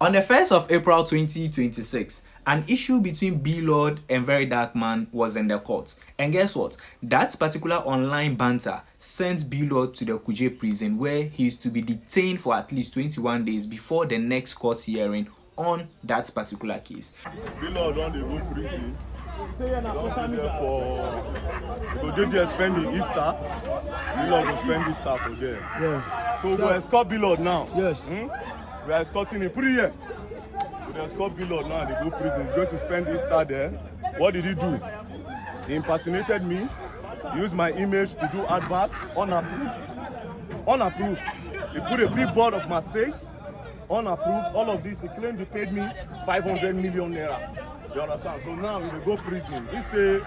On the 1st of April 2026, an issue between BLord and Very Dark Man was in the court. And guess what? That particular online banter sent BLord to the Kuje prison, where he is to be detained for at least 21 days before the next court hearing on that particular case. BLord don dey go prison. Don be there for go dey there spend the Easter. BLord go spend Easter for there. Yes. So we go escort BLord now. Yes. We are escorting him. Put it here. We escort BLord now. They go prison. He's going to spend Easter there. What did he do? He impersonated me. He used my image to do advert. Unapproved. Unapproved. He put a big board of my face. Unapproved. All of this. He claimed he paid me 500 million naira. You understand? So now we will go prison. He say,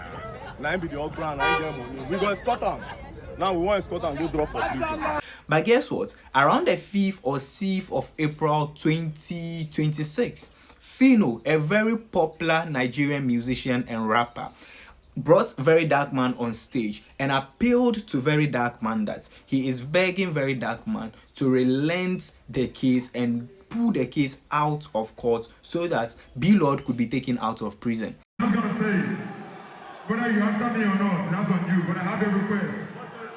"Now be the old ground. I get money. We go escort him. Now we want to escort and go drop for prison." But guess what? Around the 5th or 6th of April 2026, Phyno, a very popular Nigerian musician and rapper, brought Very Dark Man on stage and appealed to Very Dark Man that he is begging Very Dark Man to relent the case and pull the case out of court so that BLord could be taken out of prison. I was gonna say, whether you answer me or not, that's on you, but I have a request.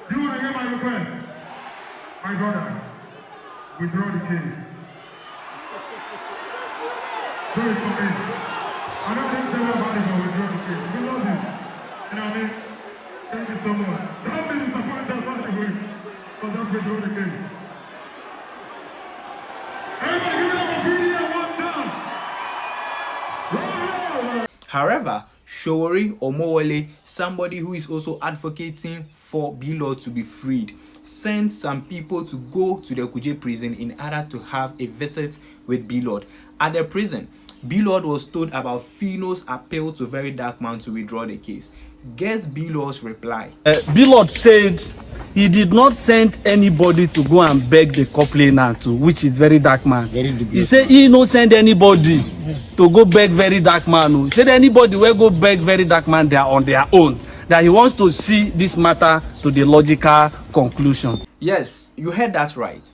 Do you want to hear my request? My brother, withdraw the case. Do it for me. I don't think tell nobody but withdraw the case. We love you. You know what I mean? Thank you so much. Don't be disappointed by the way. So just withdraw the case. Everybody give it up for VDM one time. However, Showori Omowole, somebody who is also advocating for BLord to be freed, sent some people to go to the Kuje prison in order to have a visit with BLord. At the prison, BLord was told about Phyno's appeal to Very Dark Man to withdraw the case. Guess BLord's reply. BLord said he did not send anybody to go and beg the complainant to, which is Very Dark Man. He said he no send anybody to go beg Very Dark Man. He said anybody will go beg Very Dark Man, they are on their own. That he wants to see this matter to the logical conclusion. Yes, you heard that right.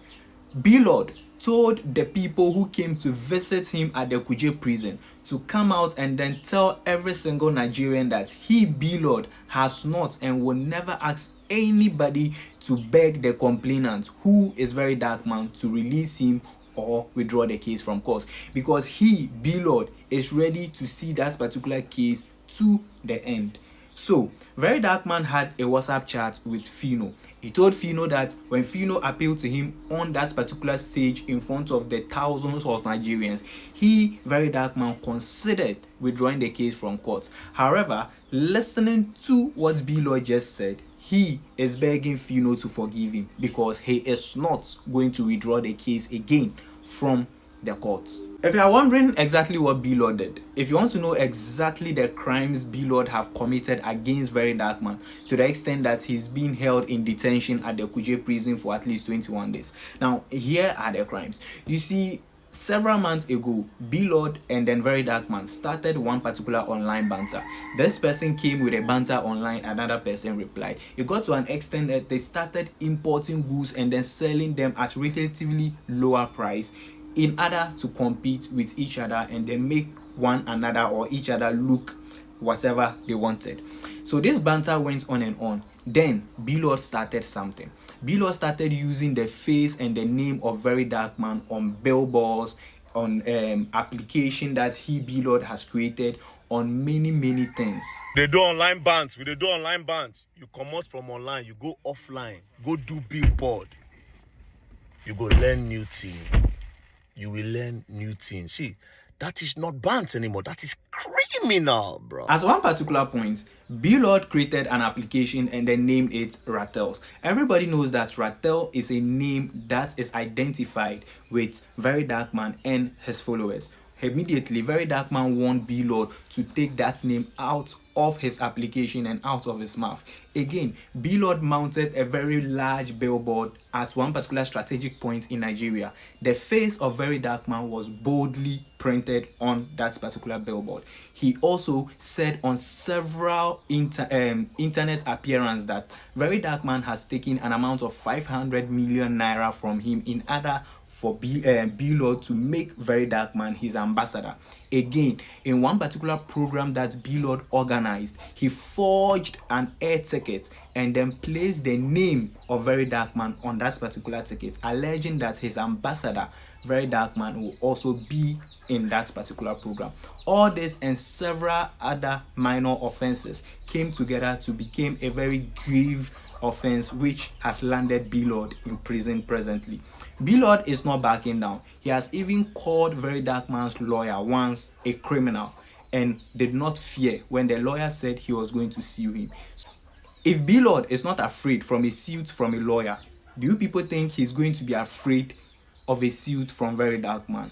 BLord told the people who came to visit him at the Kuje prison to come out and then tell every single Nigerian that he, BLord, has not and will never ask anybody to beg the complainant, who is Very Dark Man, to release him or withdraw the case from court, because he, BLord, is ready to see that particular case to the end. So, Very Dark Man had a WhatsApp chat with Phyno. He told Phyno that when Phyno appealed to him on that particular stage in front of the thousands of Nigerians, he, Very Dark Man, considered withdrawing the case from court. However, listening to what BLord just said, he is begging Phyno to forgive him because he is not going to withdraw the case again from the courts. If you are wondering exactly what BLord did, if you want to know exactly the crimes BLord have committed against Very Dark Man, to the extent that he's being held in detention at the Kuje prison for at least 21 days. Now, here are the crimes. You see, several months ago, BLord and then Very Dark Man started one particular online banter. This person came with a banter online, another person replied. It got to an extent that they started importing goods and then selling them at relatively lower price in order to compete with each other and then make one another or each other look whatever they wanted. So this banter went on and on. Then BLord started something. BLord started using the face and the name of Very Dark Man on billboards, on application that he, BLord, has created, on many things. They do online bans. We do online bans. You come out from online, you go offline, go do billboard. You go learn new thing. You will learn new things. See, that is not bans anymore. That is criminal, bro. At one particular point, BLord created an application and then named it Rattels. Everybody knows that Rattel is a name that is identified with Very Dark Man and his followers. Immediately, Very Dark Man warned BLord to take that name out of his application and out of his mouth. Again, BLord mounted a very large billboard at one particular strategic point in Nigeria. The face of Very Dark Man was boldly printed on that particular billboard. He also said on several internet appearances that Very Dark Man has taken an amount of 500 million naira from him in order for BLord to make Very Dark Man his ambassador. Again, in one particular program that BLord organized, he forged an air ticket and then placed the name of Very Dark Man on that particular ticket, alleging that his ambassador, Very Dark Man, will also be in that particular program. All this and several other minor offenses came together to become a very grave offense which has landed BLord in prison presently. BLord is not backing down. He has even called Very Dark Man's lawyer once a criminal and did not fear when the lawyer said he was going to sue him. If BLord is not afraid from a suit from a lawyer, do you people think he's going to be afraid of a suit from Very Dark Man?